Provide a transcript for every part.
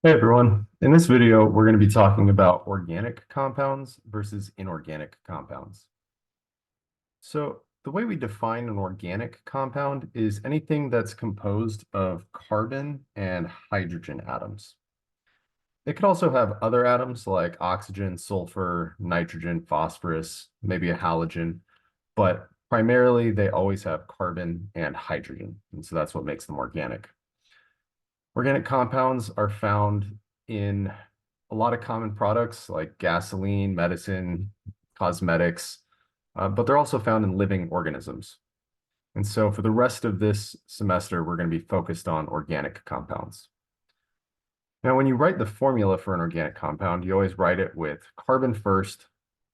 Hey everyone. In this video, we're going to be talking about organic compounds versus inorganic compounds. So the way we define an organic compound is anything that's composed of carbon and hydrogen atoms. It could also have other atoms like oxygen, sulfur, nitrogen, phosphorus, maybe a halogen, but primarily they always have carbon and hydrogen. And so that's what makes them organic. Organic compounds are found in a lot of common products like gasoline, medicine, cosmetics, but they're also found in living organisms. And so for the rest of this semester, we're going to be focused on organic compounds. Now, when you write the formula for an organic compound, you always write it with carbon first,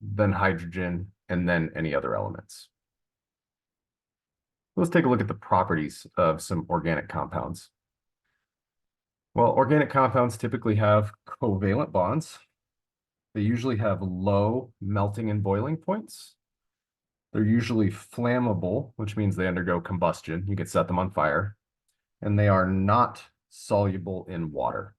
then hydrogen, and then any other elements. Let's take a look at the properties of some organic compounds. Well, organic compounds typically have covalent bonds. They usually have low melting and boiling points. They're usually flammable, which means they undergo combustion. You can set them on fire. And they are not soluble in water.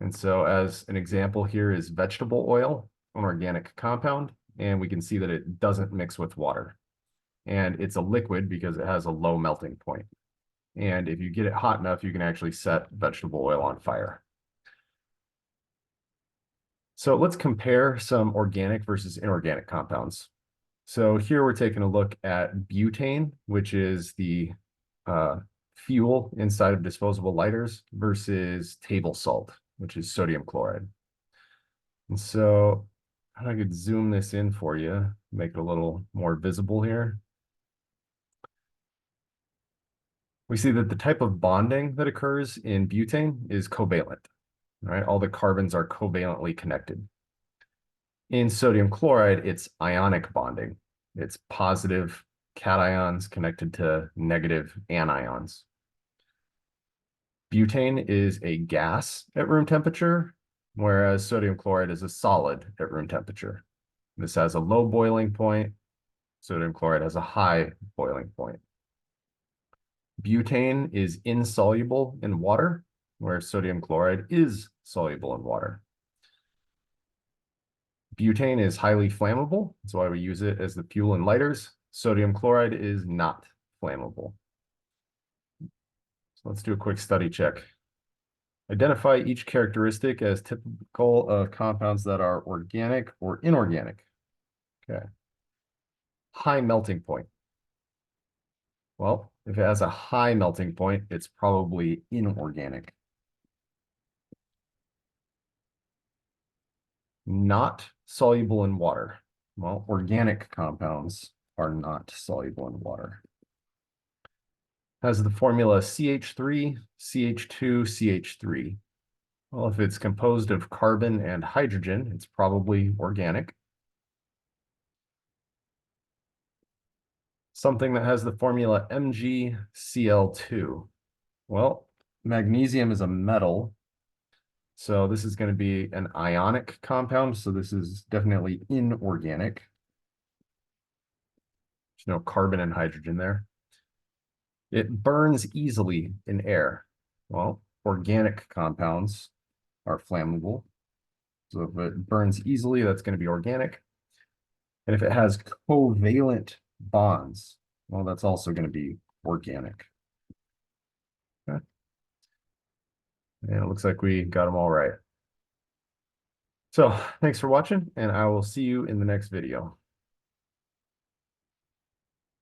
And so as an example here is vegetable oil, an organic compound, and we can see that it doesn't mix with water. And it's a liquid because it has a low melting point. And if you get it hot enough, you can actually set vegetable oil on fire. So let's compare some organic versus inorganic compounds. So here we're taking a look at butane, which is the fuel inside of disposable lighters, versus table salt, which is sodium chloride. And so I could zoom this in for you, make it a little more visible here. We see that the type of bonding that occurs in butane is covalent, right? All the carbons are covalently connected. In sodium chloride, it's ionic bonding. It's positive cations connected to negative anions. Butane is a gas at room temperature, whereas sodium chloride is a solid at room temperature. This has a low boiling point. Sodium chloride has a high boiling point. Butane is insoluble in water, whereas sodium chloride is soluble in water. Butane is highly flammable. That's why we use it as the fuel in lighters. Sodium chloride is not flammable. So let's do a quick study check. Identify each characteristic as typical of compounds that are organic or inorganic. Okay. High melting point. Well, if it has a high melting point, it's probably inorganic. Not soluble in water. Well, organic compounds are not soluble in water. Has the formula CH3, CH2, CH3. Well, if it's composed of carbon and hydrogen, it's probably organic. Something that has the formula MgCl2. Well, magnesium is a metal, so this is going to be an ionic compound, so this is definitely inorganic. There's no carbon and hydrogen there. It burns easily in air. Well, organic compounds are flammable. So if it burns easily, that's going to be organic. And if it has covalent bonds, well, that's also going to be organic. Okay. And it looks like we got them all right. So thanks for watching, and I will see you in the next video.